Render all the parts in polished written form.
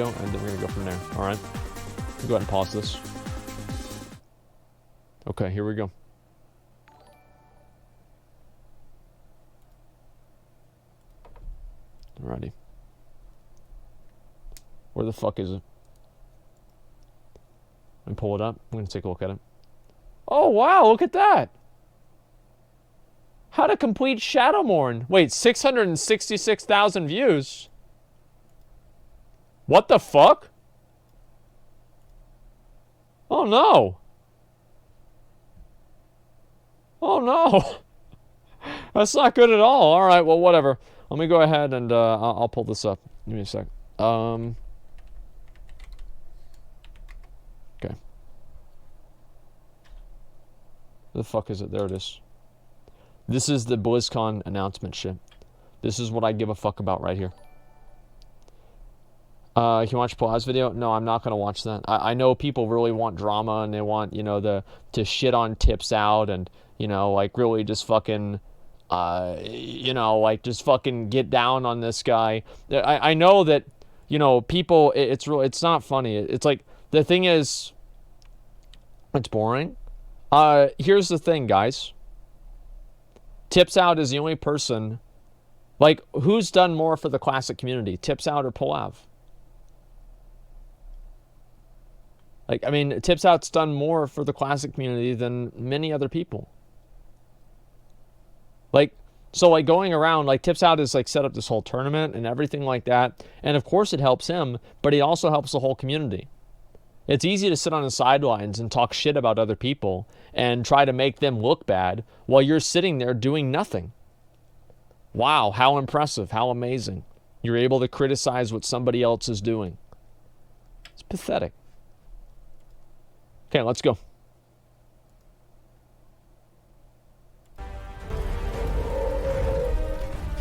and then we're gonna go from there. All right, go ahead and pause this. Okay, here we go. Alrighty. Where the fuck is it? Let me pull it up. I'm gonna take a look at it. Oh wow, look at that! How to complete Shadowmourne. Wait, 666,000 views. What the fuck? Oh no. Oh no. That's not good at all. Alright, well, whatever. Let me go ahead and I'll pull this up. Give me a sec. Okay. Where the fuck is it? There it is. This is the BlizzCon announcement shit. This is what I give a fuck about right here. Can you watch Paul's video? No, I'm not gonna watch that. I know people really want drama and they want, you know, to shit on Tips Out and, you know, like really just fucking, you know, like just fucking get down on this guy. I know that, you know, people, it's not funny. It's like, the thing is, it's boring. Here's the thing, guys. Tips Out is the only person, like, who's done more for the classic community? Tips Out or Polav? Like, I mean, Tips Out's done more for the classic community than many other people. Like, so, like, going around, like, Tips Out is, like, set up this whole tournament and everything like that. And, of course, it helps him, but it also helps the whole community. It's easy to sit on the sidelines and talk shit about other people and try to make them look bad while you're sitting there doing nothing. Wow, how impressive, how amazing. You're able to criticize what somebody else is doing. It's pathetic. Okay, let's go.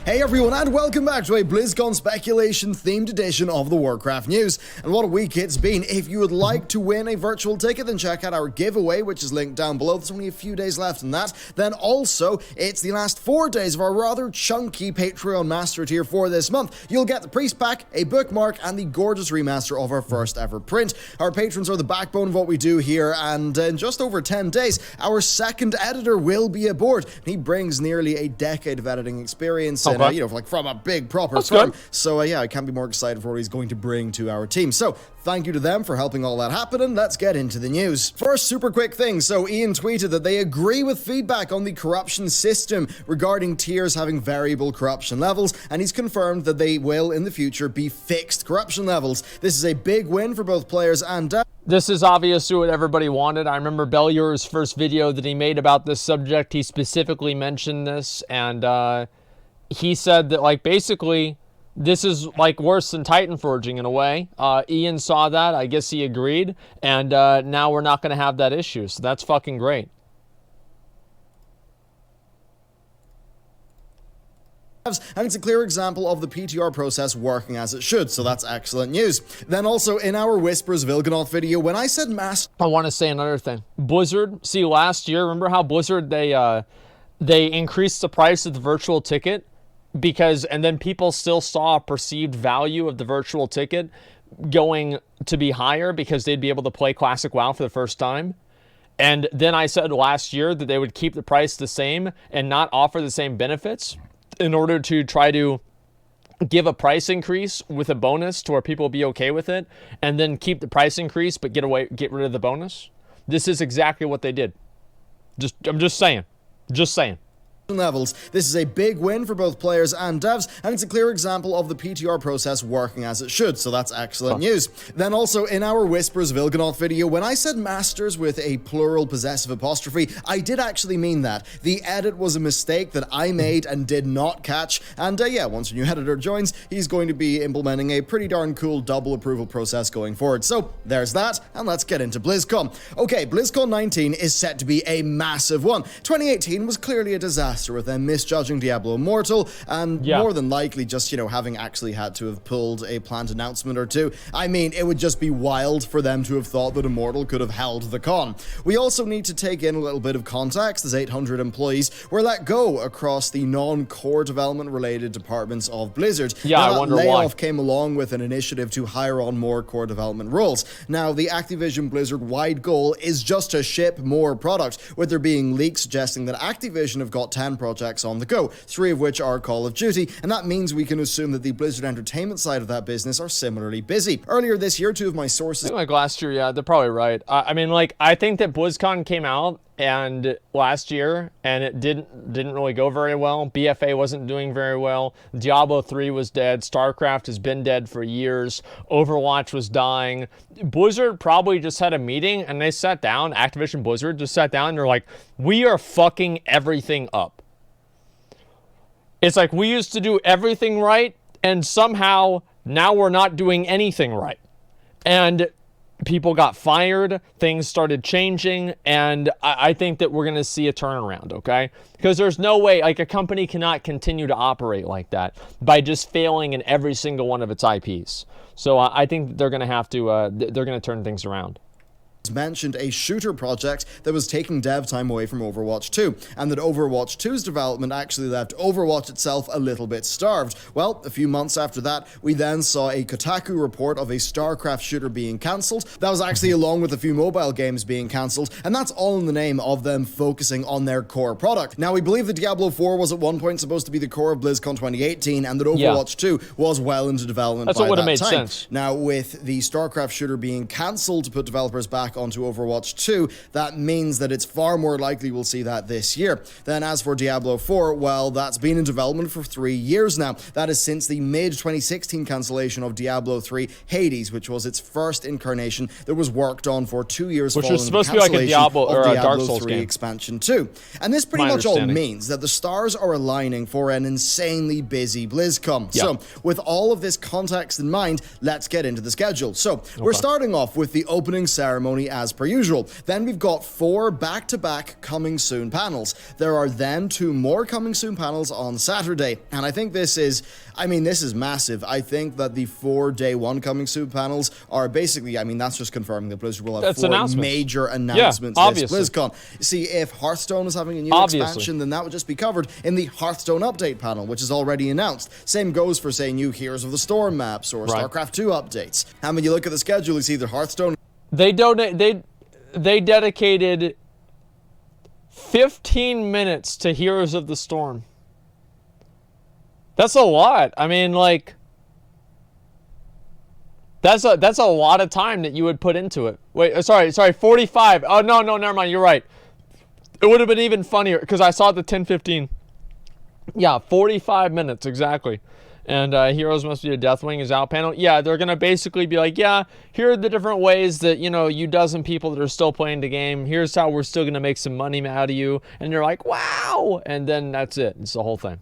Hey everyone, and welcome back to a BlizzCon speculation themed edition of the Warcraft news. And what a week it's been. If you would like to win a virtual ticket, then check out our giveaway, which is linked down below. There's only a few days left in that. Then also, it's the last 4 days of our rather chunky Patreon Master Tier for this month. You'll get the Priest Pack, a bookmark, and the gorgeous remaster of our first ever print. Our patrons are the backbone of what we do here, and in just over 10 days, our second editor will be aboard. He brings nearly a decade of editing experience. You know, like from a big proper firm. Good. So yeah, I can't be more excited for what he's going to bring to our team. So thank you to them for helping all that happen, and let's get into the news. First, super quick thing. So Ian tweeted that they agree with feedback on the corruption system regarding tiers having variable corruption levels, and he's confirmed that they will in the future be fixed corruption levels. This is a big win for both players and This is obviously what everybody wanted. I remember Bellur's first video that he made about this subject. He specifically mentioned this, and he said that, like, basically, this is, like, worse than Titan Forging in a way. Ian saw that. I guess he agreed. And now we're not going to have that issue. So that's fucking great. And it's a clear example of the PTR process working as it should, so that's excellent news. Then also, in our Whispers Vilganoth video, when I said I want to say another thing. Blizzard, see, last year, remember how Blizzard, they increased the price of the virtual ticket? And then people still saw a perceived value of the virtual ticket going to be higher because they'd be able to play Classic WoW for the first time. And then I said last year that they would keep the price the same and not offer the same benefits in order to try to give a price increase with a bonus to where people will be okay with it, and then keep the price increase but get rid of the bonus. This is exactly what they did. I'm just saying. Levels. This is a big win for both players and devs, and it's a clear example of the PTR process working as it should, so that's excellent news. Then also, in our Whispers Vilganoth video, when I said masters with a plural possessive apostrophe, I did actually mean that. The edit was a mistake that I made and did not catch, and yeah, once a new editor joins, he's going to be implementing a pretty darn cool double approval process going forward. So there's that, and let's get into BlizzCon. Okay, BlizzCon 19 is set to be a massive one. 2018 was clearly a disaster. disaster with them misjudging Diablo Immortal and more than likely just, having actually had to have pulled a planned announcement or two. I mean, it would just be wild for them to have thought that Immortal could have held the con. We also need to take in a little bit of context, as 800 employees were let go across the non-core development-related departments of Blizzard. Yeah, I wonder why. That layoff came along with an initiative to hire on more core development roles. Now, the Activision Blizzard-wide goal is just to ship more product, with there being leaks suggesting that Activision have got 10 projects on the go, 3 of which are Call of Duty, and that means we can assume that the Blizzard Entertainment side of that business are similarly busy. Earlier this year, 2 of my sources... Like last year, yeah, they're probably right. I mean, I think that Blizzcon came out and last year, and it didn't really go very well. BFA wasn't doing very well. Diablo 3 was dead. StarCraft has been dead for years. Overwatch was dying. Blizzard probably just had a meeting, and they sat down. Activision Blizzard just sat down, and they're like, we are fucking everything up. It's like we used to do everything right, and somehow now we're not doing anything right. And people got fired, things started changing, and I think that we're going to see a turnaround, okay? Because there's no way, like, a company cannot continue to operate like that by just failing in every single one of its IPs. So I think they're going to have to, they're going to turn things around. Mentioned a shooter project that was taking dev time away from Overwatch 2, and that Overwatch 2's development actually left Overwatch itself a little bit starved. Well, a few months after that, we then saw a Kotaku report of a StarCraft shooter being cancelled. That was actually along with a few mobile games being cancelled, and that's all in the name of them focusing on their core product. Now, we believe that Diablo 4 was at one point supposed to be the core of BlizzCon 2018, and that Overwatch 2 was well into development by that time. That's what would have made sense. Now, with the StarCraft shooter being cancelled to put developers back onto Overwatch 2, that means that it's far more likely we'll see that this year. Then as for Diablo 4, well, that's been in development for 3 years now. That is since the mid-2016 cancellation of Diablo 3 Hades, which was its first incarnation that was worked on for 2 years which following was supposed the to be like a cancellation Diablo or of a Dark Souls 3 game. Expansion 2. And this pretty much all means that the stars are aligning for an insanely busy BlizzCon. So, with all of this context in mind, let's get into the schedule. So, we're starting off with the opening ceremony as per usual. Then we've got 4 back-to-back coming soon panels. There are then 2 more coming soon panels on Saturday. And I think this is massive. I think that the 4 day 1 coming soon panels are basically, that's just confirming that Blizzard will have 4 major announcements this BlizzCon. See, if Hearthstone is having a new expansion, then that would just be covered in the Hearthstone update panel, which is already announced. Same goes for, say, new Heroes of the Storm maps or StarCraft 2 updates. And when you look at the schedule, you see that Hearthstone... They dedicated 15 minutes to Heroes of the Storm. That's a lot. I mean, like, that's a lot of time that you would put into it. Wait, sorry, 45. Oh, no, never mind. You're right. It would have been even funnier because I saw the 10:15. Yeah, 45 minutes, exactly. And Heroes Must Be a Deathwing is out panel. Yeah, they're going to basically be like, yeah, here are the different ways that, you dozen people that are still playing the game. Here's how we're still going to make some money out of you. And you're like, wow. And then that's it. It's the whole thing.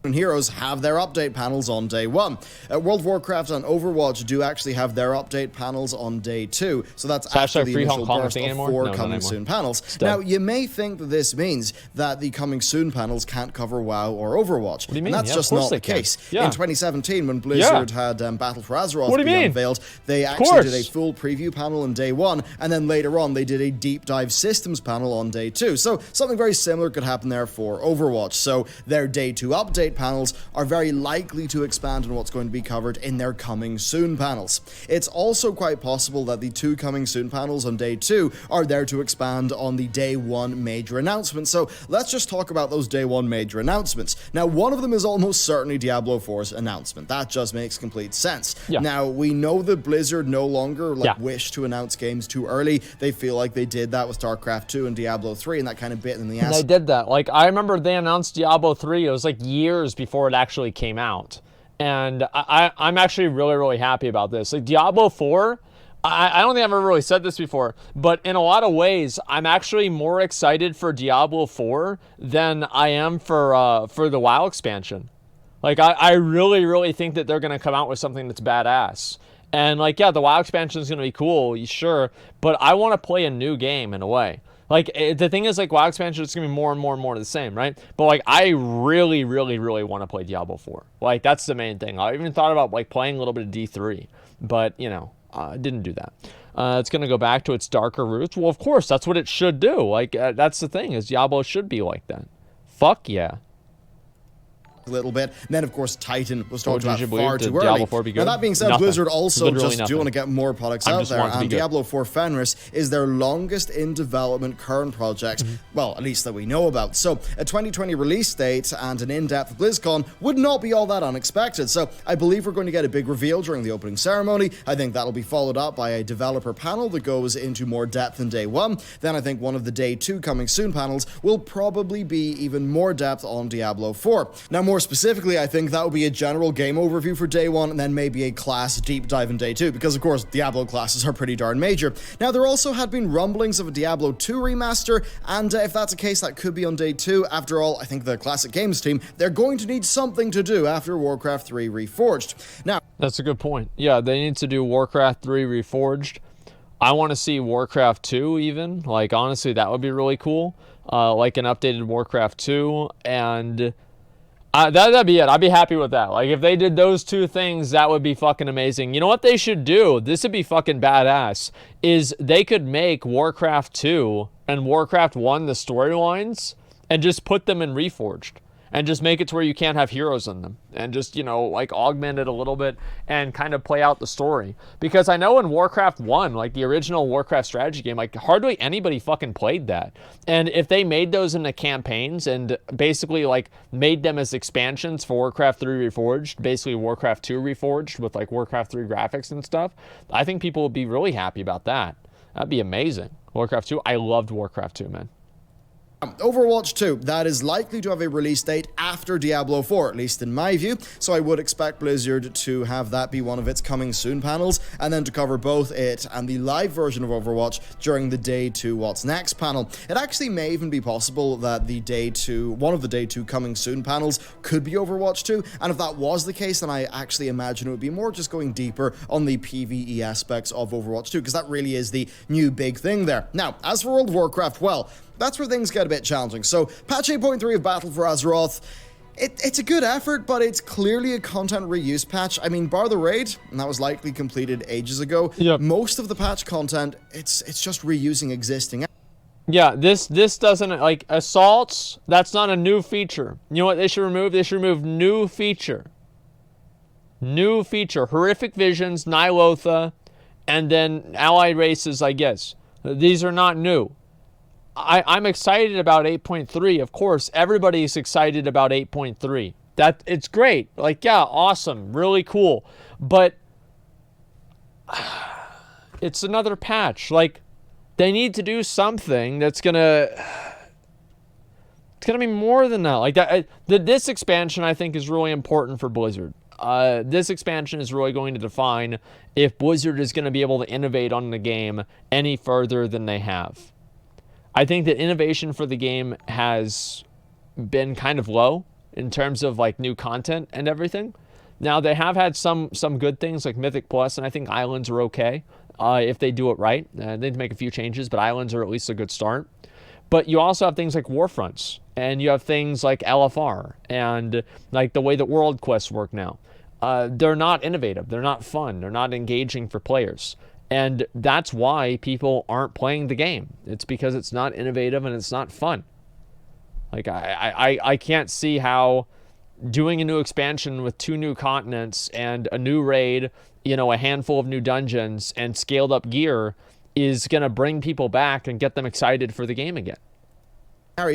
And Heroes have their update panels on day 1. World of Warcraft and Overwatch do actually have their update panels on day 2, so that's after the initial burst of 4 coming soon panels. Now, you may think that this means that the coming soon panels can't cover WoW or Overwatch. What do you mean? And that's just not the case. In 2017, when Blizzard had Battle for Azeroth be unveiled, they actually did a full preview panel on day 1, and then later on they did a deep dive systems panel on day 2. So something very similar could happen there for Overwatch. So their day 2 update panels are very likely to expand on what's going to be covered in their coming soon panels. It's also quite possible that the 2 coming soon panels on day 2 are there to expand on the day 1 major announcements. So let's just talk about those day 1 major announcements. Now, one of them is almost certainly Diablo 4's announcement. That just makes complete sense. Now, we know that Blizzard no longer wish to announce games too early. They feel like they did that with StarCraft 2 and Diablo 3, and that kind of bit in the ass. They did that. Like, I remember they announced Diablo 3. It was like years before it actually came out, and I'm actually really happy about this. Like Diablo 4, I don't think I've ever really said this before, but in a lot of ways I'm actually more excited for Diablo 4 than I am for the WoW expansion. Like I really think that they're gonna come out with something that's badass. And like, yeah, the WoW expansion is gonna be cool, sure, but I want to play a new game in a way. Like, the thing is, like, WoW expansion is gonna be more and more and more the same, right? But like, I really, really, really want to play Diablo 4. Like, that's the main thing. I even thought about like playing a little bit of D3, but you know, didn't do that. It's gonna go back to its darker roots. Well, of course, that's what it should do. Like, that's the thing, is Diablo should be like that. Fuck yeah. A little bit. And then, of course, Titan was talked about Did far too Diablo early. 4 be good? Now, that being said, Nothing. Blizzard also Literally just do nothing. want to get more products out there, want it to be and good. Diablo 4 Fenris is their longest in development current project, well, at least that we know about. So, a 2020 release date and an in-depth Blizzcon would not be all that unexpected. So, I believe we're going to get a big reveal during the opening ceremony. I think that'll be followed up by a developer panel that goes into more depth than day one. Then I think one of the day 2 coming soon panels will probably be even more depth on Diablo 4. Now, more specifically, I think that will be a general game overview for day 1, and then maybe a class deep dive in day 2, because of course Diablo classes are pretty darn major. Now, there also had been rumblings of a Diablo 2 remaster, and if that's the case, that could be on day 2. After all, I think the Classic Games team, they're going to need something to do after Warcraft 3 Reforged. Now, That's a good point. Yeah, they need to do Warcraft 3 Reforged. I want to see Warcraft 2 even. Like, honestly, that would be really cool. Like an updated Warcraft 2, and that'd be it. I'd be happy with that. Like, if they did those 2 things, that would be fucking amazing. You know what they should do? This would be fucking badass. Is they could make Warcraft 2 and Warcraft 1 the storylines, and just put them in Reforged. And just make it to where you can't have heroes in them. And just, you know, like, augment it a little bit and kind of play out the story. Because I know in Warcraft 1, like the original Warcraft strategy game, like, hardly anybody fucking played that. And if they made those into campaigns and basically, like, made them as expansions for Warcraft 3 Reforged, basically Warcraft 2 Reforged with, like, Warcraft 3 graphics and stuff, I think people would be really happy about that. That'd be amazing. Warcraft 2, I loved Warcraft 2, man. Overwatch 2, that is likely to have a release date after Diablo 4, at least in my view, so I would expect Blizzard to have that be one of its coming soon panels, and then to cover both it and the live version of Overwatch during the Day 2 What's Next panel. It actually may even be possible that one of the Day 2 coming soon panels could be Overwatch 2, and if that was the case, then I actually imagine it would be more just going deeper on the PvE aspects of Overwatch 2, because that really is the new big thing there. Now, as for World of Warcraft, well, that's where things get a bit challenging. So, patch 8.3 of Battle for Azeroth, it's a good effort, but it's clearly a content reuse patch. I mean, bar the raid, and that was likely completed ages ago. Yep. Most of the patch content, it's just reusing existing. Yeah, this doesn't, like, assaults, that's not a new feature. You know what they should remove? They should remove new feature. New feature. Horrific Visions, Nilotha, and then allied races, I guess. These are not new. I'm excited about 8.3, of course. Everybody's excited about 8.3. That it's great. Like, yeah, awesome, really cool. But it's another patch. Like, they need to do something that's gonna. It's gonna be more than that. Like that. This expansion, I think, is really important for Blizzard. This expansion is really going to define if Blizzard is going to be able to innovate on the game any further than they have. I think that innovation for the game has been kind of low in terms of, like, new content and everything. Now, they have had some good things like Mythic Plus, and I think Islands are okay if they do it right. They need to make a few changes, but Islands are at least a good start. But you also have things like Warfronts, and you have things like LFR, and like the way that World Quests work now. They're not innovative. They're not fun. They're not engaging for players. And that's why people aren't playing the game. It's because it's not innovative and it's not fun. Like, I can't see how doing a new expansion with 2 new continents and a new raid, you know, a handful of new dungeons and scaled up gear is going to bring people back and get them excited for the game again.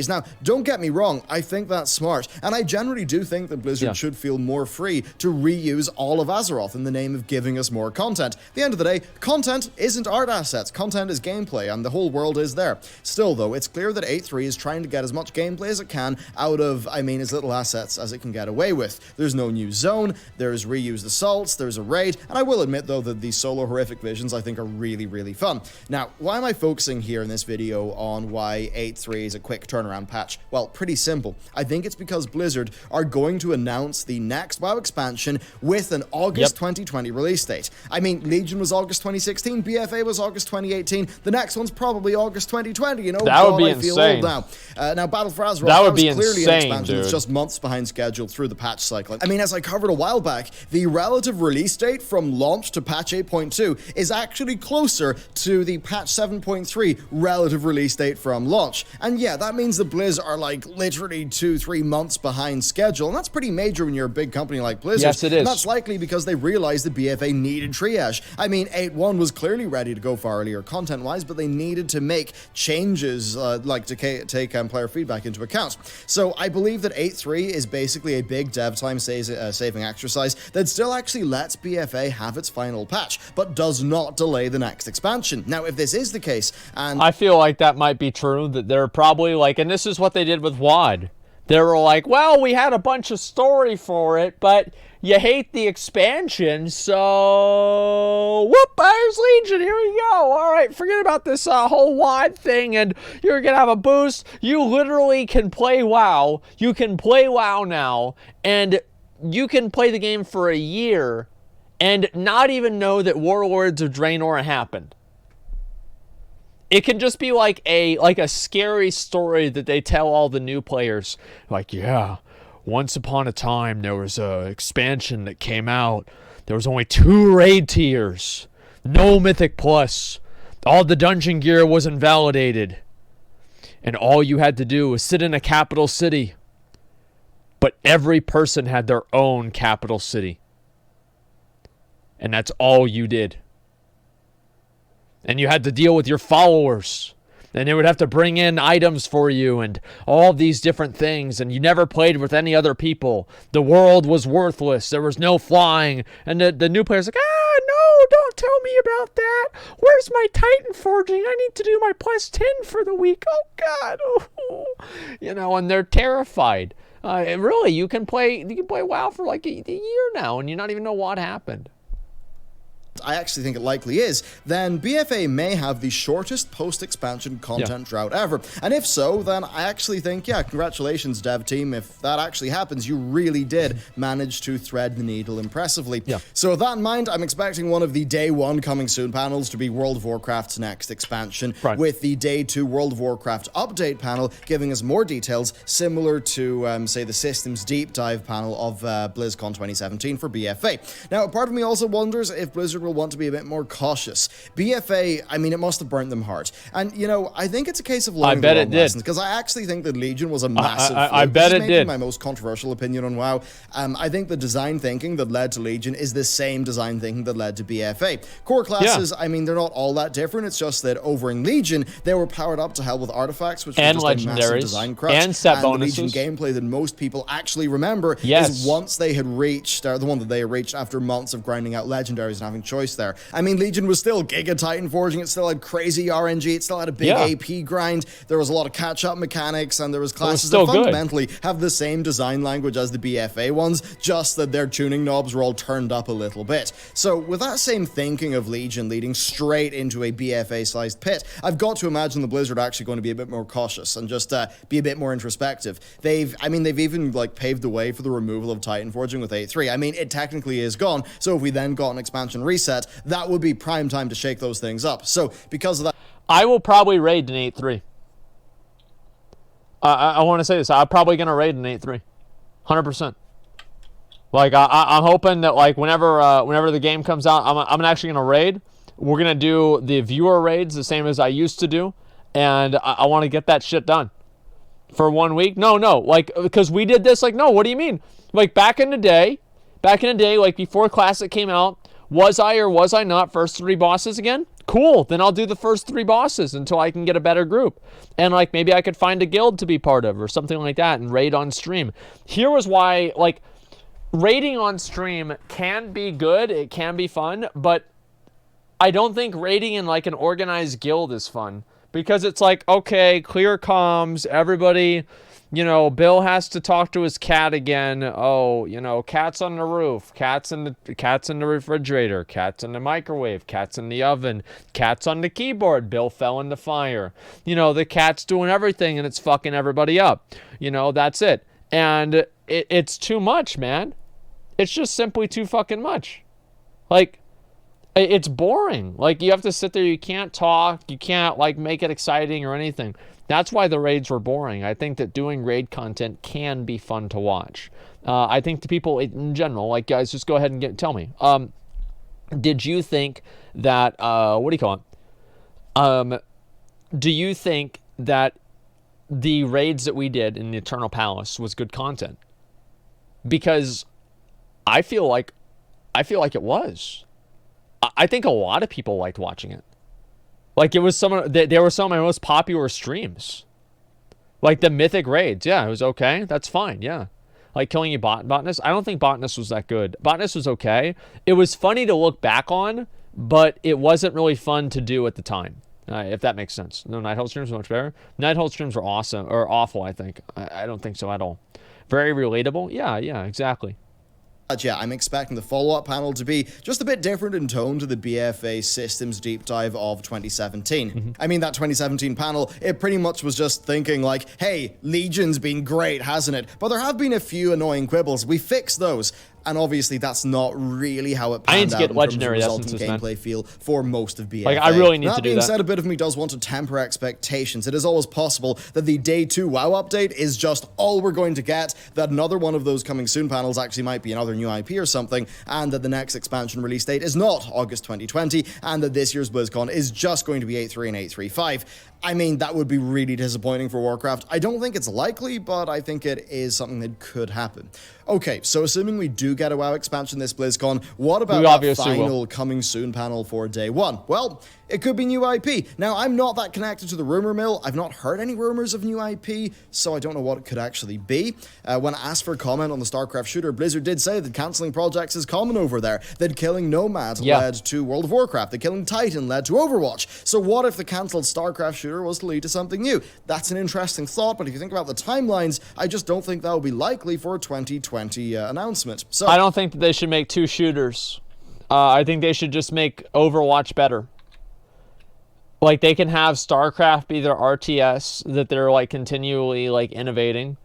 Now, don't get me wrong, I think that's smart, and I generally do think that Blizzard should feel more free to reuse all of Azeroth in the name of giving us more content. At the end of the day, content isn't art assets, content is gameplay, and the whole world is there. Still, though, it's clear that 8.3 is trying to get as much gameplay as it can out of, as little assets as it can get away with. There's no new zone, there's reused assaults, there's a raid, and I will admit, though, that the solo Horrific Visions I think are really, really fun. Now, why am I focusing here in this video on why 8.3 is a quick turnaround patch? Well, pretty simple. I think it's because Blizzard are going to announce the next WoW expansion with an August 2020 release date. I mean, Legion was August 2016, BFA was August 2018, the next one's probably August 2020, you know? That would be I feel insane. old now. Now, Battle for Azeroth, That would was be clearly insane, an expansion that's dude. just months behind schedule through the patch cycle. I mean, as I covered a while back, the relative release date from launch to patch 8.2 is actually closer to the patch 7.3 relative release date from launch. And yeah, that means the Blizz are like literally 2-3 months behind schedule, and that's pretty major when you're a big company like Blizzard. Yes, it is. And that's likely because they realized the BFA needed triage. I mean, 8.1 was clearly ready to go far earlier content-wise, but they needed to make changes like to take player feedback into account. So I believe that 8.3 is basically a big dev time saving exercise that still actually lets BFA have its final patch, but does not delay the next expansion. Now, if this is the case, and I feel like that might be true, that they're probably like, and this is what they did with WoD. They were like, well, we had a bunch of story for it, but you hate the expansion, so whoop, there's Legion, here we go. All right, forget about this whole WoD thing, and you're going to have a boost. You literally can play WoW. You can play WoW now, and you can play the game for a year and not even know that Warlords of Draenor happened. It can just be like a scary story that they tell all the new players. Like, yeah, once upon a time there was a expansion that came out. There was only 2 raid tiers. No Mythic Plus. All the dungeon gear was invalidated. And all you had to do was sit in a capital city. But every person had their own capital city. And that's all you did. And you had to deal with your followers. And they would have to bring in items for you and all these different things. And you never played with any other people. The world was worthless. There was no flying. And the new player's like, no, don't tell me about that. Where's my Titan forging? I need to do my plus 10 for the week. Oh, God. Oh. You know, and they're terrified. Really, you can play WoW for like a year now and you not even know what happened. I actually think it likely is, then BFA may have the shortest post-expansion content drought ever. And if so, then I actually think, yeah, congratulations, dev team. If that actually happens, you really did manage to thread the needle impressively. Yeah. So with that in mind, I'm expecting one of the Day 1 coming soon panels to be World of Warcraft's next expansion, with the Day 2 World of Warcraft update panel giving us more details, similar to, say, the Systems Deep Dive panel of BlizzCon 2017 for BFA. Now, part of me also wonders if Blizzard will want to be a bit more cautious. BFA, I mean, it must have burnt them hard. And, you know, I think it's a case of learning the wrong lessons, because I actually think that Legion was a massive I bet it did. My most controversial opinion on WoW. I think the design thinking that led to Legion is the same design thinking that led to BFA. Core classes, I mean, they're not all that different. It's just that over in Legion, they were powered up to hell with artifacts, which was just a massive design crutch. And set bonuses. The Legion gameplay that most people actually remember is once they had reached, the one that they reached after months of grinding out legendaries and having choice there. I mean, Legion was still Giga Titan forging, it still had crazy RNG, it still had a big AP grind, there was a lot of catch-up mechanics, and there was classes that fundamentally have the same design language as the BFA ones, just that their tuning knobs were all turned up a little bit. So with that same thinking of Legion leading straight into a BFA-sized pit, I've got to imagine the Blizzard are actually going to be a bit more cautious and just be a bit more introspective. They've even like paved the way for the removal of Titan forging with 8.3. I mean, it technically is gone, so if we then got an expansion reset, that would be prime time to shake those things up. So because of that, I will probably raid an 8.3. I want to say this. I'm probably going to raid an 8.3. 100%. Like, I'm hoping that, like, whenever the game comes out, I'm actually going to raid. We're going to do the viewer raids the same as I used to do. And I want to get that shit done. For 1 week? No. Like, because we did this, like, no, what do you mean? Like, back in the day, like, before Classic came out, was I or was I not first 3 bosses again? Cool, then I'll do the first 3 bosses until I can get a better group. And, like, maybe I could find a guild to be part of or something like that and raid on stream. Here was why, like, raiding on stream can be good, it can be fun, but I don't think raiding in, like, an organized guild is fun. Because it's like, okay, clear comms, everybody Bill has to talk to his cat again. Oh, cats on the roof, cats in the refrigerator, cats in the microwave, cats in the oven, cats on the keyboard. Bill fell in the fire. The cat's doing everything and it's fucking everybody up. That's it. And it's too much, man. It's just simply too fucking much. Like, it's boring. Like, you have to sit there. You can't talk. You can't, like, make it exciting or anything. That's why the raids were boring. I think that doing raid content can be fun to watch. I think the people in general, like, guys, just go ahead and tell me. Did you think that, what do you call it? Do you think that the raids that we did in the Eternal Palace was good content? Because I feel like it was. I think a lot of people liked watching it. Like, they were some of my most popular streams. Like the mythic raids. Yeah, it was okay. That's fine. Yeah. Like killing you Botanist. I don't think Botanist was that good. Botanist was okay. It was funny to look back on, but it wasn't really fun to do at the time. If that makes sense. No, Nighthawk streams were much better. Nighthawk streams were awesome, or awful, I think. I don't think so at all. Very relatable. Yeah, exactly. Yeah, I'm expecting the follow-up panel to be just a bit different in tone to the BFA Systems Deep Dive of 2017. Mm-hmm. I mean, that 2017 panel, it pretty much was just thinking like, hey, Legion's been great, hasn't it? But there have been a few annoying quibbles. We fixed those. And obviously, that's not really how it panned I need to get out legendary in terms of resulting essences, gameplay feel for most of BFA. Like, I really need to do being that. said, a bit of me does want to temper expectations. It is always possible that the Day 2 WoW update is just all we're going to get, that another one of those coming soon panels actually might be another new IP or something, and that the next expansion release date is not August 2020, and that this year's BlizzCon is just going to be 8.3 and 8.3.5. I mean, that would be really disappointing for Warcraft. I don't think it's likely, but I think it is something that could happen. Okay, so assuming we do get a WoW expansion this BlizzCon, what about that final coming soon panel for Day 1? Well, it could be new IP. Now, I'm not that connected to the rumor mill. I've not heard any rumors of new IP, so I don't know what it could actually be. When asked for comment on the StarCraft shooter, Blizzard did say that cancelling projects is common over there, that killing Nomad led to World of Warcraft, that killing Titan led to Overwatch. So what if the cancelled StarCraft shooter was to lead to something new? That's an interesting thought, but if you think about the timelines, I just don't think that will be likely for a 2020 announcement. So I don't think that they should make two shooters. I think they should just make Overwatch better. Like, they can have StarCraft be their RTS that they're, like, continually, like, innovating.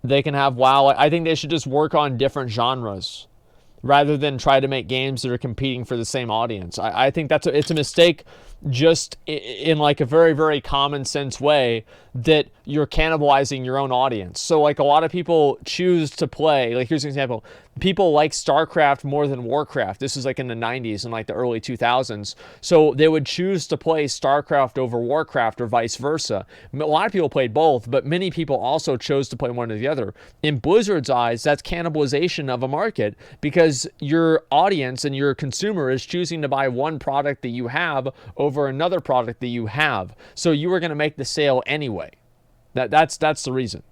They can have WoW. I think they should just work on different genres rather than try to make games that are competing for the same audience. I think it's a mistake just in like a very, very common sense way that you're cannibalizing your own audience. So like a lot of people choose to play, like here's an example. People like StarCraft more than Warcraft. This is like in the 90s and like the early 2000s. So they would choose to play StarCraft over Warcraft or vice versa. A lot of people played both, but many people also chose to play one or the other. In Blizzard's eyes, that's cannibalization of a market because your audience and your consumer is choosing to buy one product that you have over another product that you have. So you were going to make the sale anyway. That's the reason.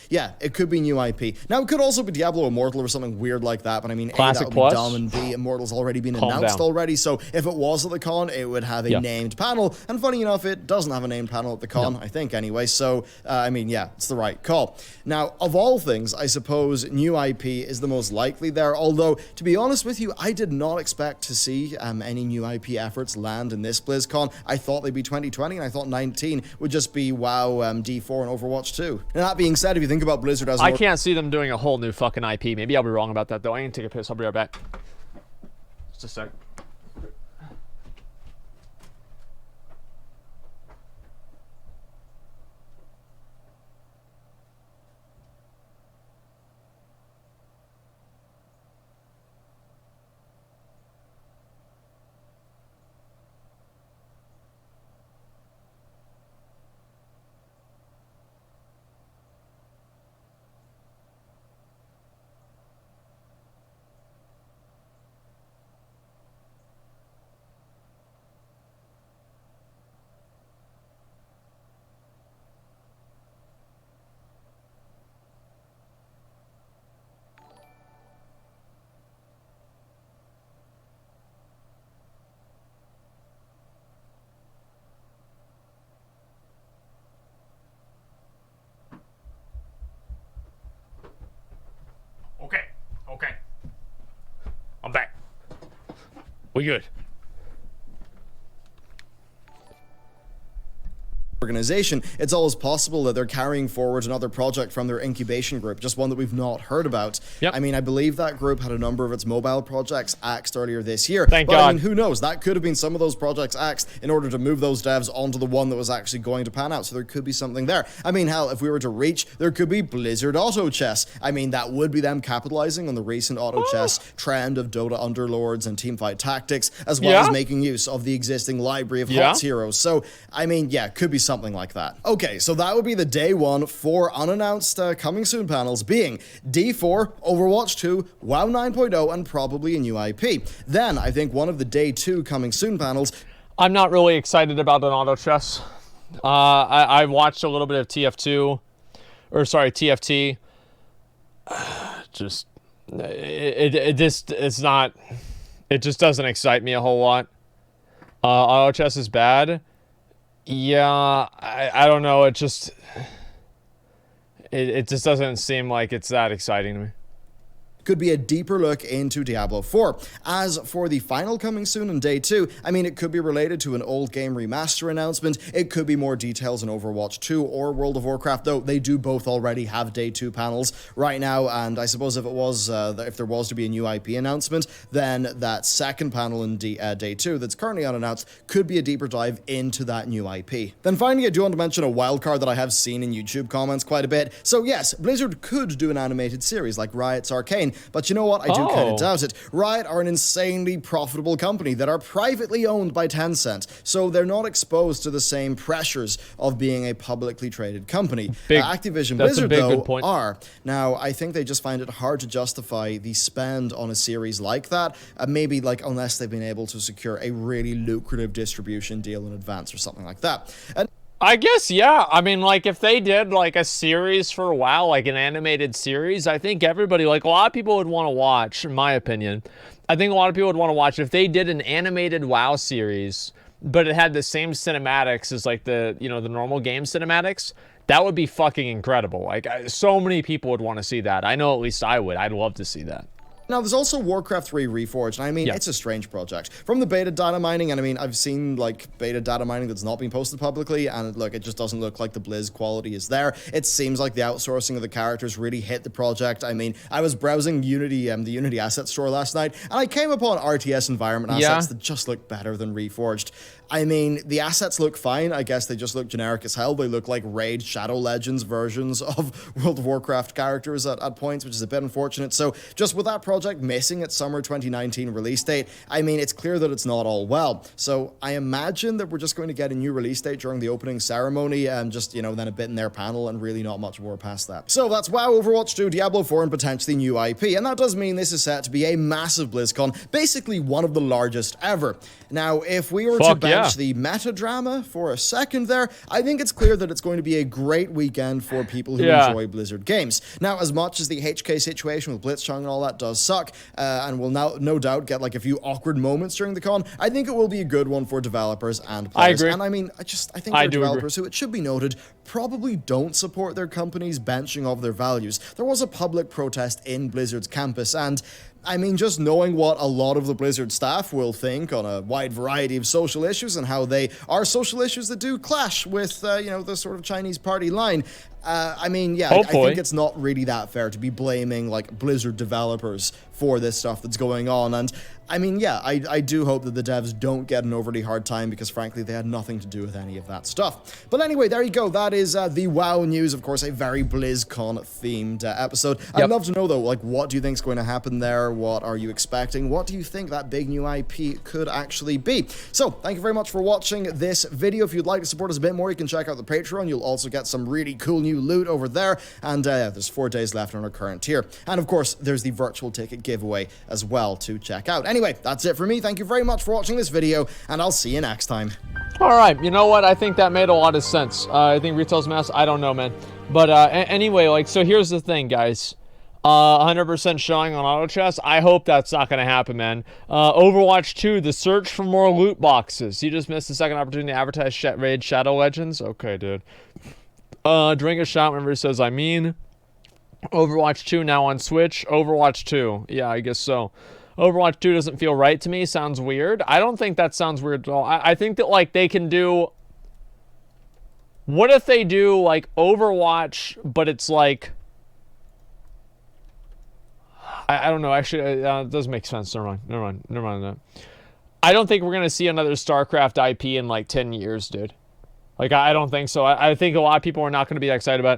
Yeah, it could be new IP. Now, it could also be Diablo Immortal or something weird like that, but I mean, Classic A, that would Plus. be dumb, and B, Immortal's already been announced already, so if it was at the con, it would have a named panel, and funny enough, it doesn't have a named panel at the con, I think, anyway, so, I mean, yeah, it's the right call. Now, of all things, I suppose new IP is the most likely there, although, to be honest with you, I did not expect to see any new IP efforts land in this BlizzCon. I thought they'd be 2020, and I thought 19 would just be WoW, D4, and Overwatch 2. Now, that being said, if you think about Blizzard as I can't see them doing a whole new fucking IP. Maybe I'll be wrong about that, though. I need to take a piss. I'll be right back. Just a sec. We good. Organization, it's always possible that they're carrying forward another project from their incubation group, just one that we've not heard about. Yep. I mean, I believe that group had a number of its mobile projects axed earlier this year. Thank but God. I mean, who knows? That could have been some of those projects axed in order to move those devs onto the one that was actually going to pan out. So there could be something there. I mean, hell, if we were to reach, there could be Blizzard Auto Chess. I mean, that would be them capitalizing on the recent auto chess trend of Dota Underlords and teamfight tactics, as well as making use of the existing library of HOTS heroes. So, I mean, yeah, could be something like that. Okay, so that would be the day one for unannounced coming soon panels being D4, Overwatch 2, WoW 9.0, and probably a new IP. Then, I think one of the day two coming soon panels... I'm not really excited about an auto chess. I watched a little bit of TF2, or sorry, TFT. Just, it just doesn't excite me a whole lot. Auto chess is bad. Yeah, I don't know. It just doesn't seem like it's that exciting to me. Could be a deeper look into Diablo 4. As for the final coming soon on day 2, I mean, it could be related to an old game remaster announcement. It could be more details on Overwatch 2 or World of Warcraft, though they do both already have day 2 panels right now. And I suppose if it was, if there was to be a new IP announcement, then that second panel in day 2 that's currently unannounced could be a deeper dive into that new IP. Then finally, I do want to mention a wildcard that I have seen in YouTube comments quite a bit. So yes, Blizzard could do an animated series like Riot's Arcane. But you know what? I do kind of doubt it. Riot are an insanely profitable company that are privately owned by Tencent, so they're not exposed to the same pressures of being a publicly traded company. Activision Blizzard, though, are. Now, I think they just find it hard to justify the spend on a series like that, maybe like unless they've been able to secure a really lucrative distribution deal in advance or something like that. And I guess, yeah. I mean, like, if they did, like, a series for WoW, like an animated series, I think everybody, like, a lot of people would want to watch, in my opinion. I think a lot of people would want to watch if they did an animated WoW series, but it had the same cinematics as, like, the, you know, the normal game cinematics. That would be fucking incredible. Like, so many people would want to see that. I know at least I would. I'd love to see that. Now, there's also Warcraft 3 Reforged, and I mean, it's a strange project. From the beta data mining, and I mean, I've seen, like, beta data mining that's not been posted publicly, and, look, it just doesn't look like the Blizz quality is there. It seems like the outsourcing of the characters really hit the project. I mean, I was browsing Unity, the Unity asset store last night, and I came upon RTS environment assets that just look better than Reforged. I mean, the assets look fine. I guess they just look generic as hell. They look like Raid Shadow Legends versions of World of Warcraft characters at points, which is a bit unfortunate. So just with that project missing its summer 2019 release date, I mean, it's clear that it's not all well. So I imagine that we're just going to get a new release date during the opening ceremony and just, you know, then a bit in their panel and really not much more past that. So that's WoW, Overwatch 2, Diablo 4, and potentially new IP. And that does mean this is set to be a massive BlizzCon, basically one of the largest ever. Now, if we were to bench the meta drama for a second there, I think it's clear that it's going to be a great weekend for people who enjoy Blizzard games. Now, as much as the HK situation with Blitzchung and all that does suck, and will now no doubt get like a few awkward moments during the con, I think it will be a good one for developers and players. I agree. And I mean, I think there are developers who, it should be noted, probably don't support their companies benching of their values. There was a public protest in Blizzard's campus, and I mean, just knowing what a lot of the Blizzard staff will think on a wide variety of social issues and how they are social issues that do clash with, you know, the sort of Chinese party line. I mean, yeah, I think it's not really that fair to be blaming, like, Blizzard developers for this stuff that's going on. And I mean, yeah, I do hope that the devs don't get an overly hard time because, frankly, they had nothing to do with any of that stuff. But anyway, there you go. That is the WoW news. Of course, a very BlizzCon-themed episode. I'd love to know, though, like, what do you think is going to happen there? What are you expecting? What do you think that big new IP could actually be? So, thank you very much for watching this video. If you'd like to support us a bit more, you can check out the Patreon. You'll also get some really cool new loot over there. And there's 4 days left on our current tier. And, of course, there's the virtual ticket giveaway as well to check out. Anyway, that's it for me. Thank you very much for watching this video, and I'll see you next time. All right, you know what? I think that made a lot of sense. I think retail's mass. I don't know, man. But anyway, like, so here's the thing, guys. 100% showing on auto chess. I hope that's not going to happen, man. Overwatch 2, the search for more loot boxes. You just missed the second opportunity to advertise Raid Shadow Legends. Okay, dude. Drink a shot whenever it says I mean. Overwatch 2 now on Switch. Overwatch 2. Yeah, I guess so. Overwatch 2 doesn't feel right to me. Sounds weird. I don't think that sounds weird at all. I think that, like, they can do... What if they do, like, Overwatch, but it's, like... I don't know. Actually, it does make sense. Never mind. No. I don't think we're going to see another StarCraft IP in, like, 10 years, dude. Like, I don't think so. I think a lot of people are not going to be excited about it.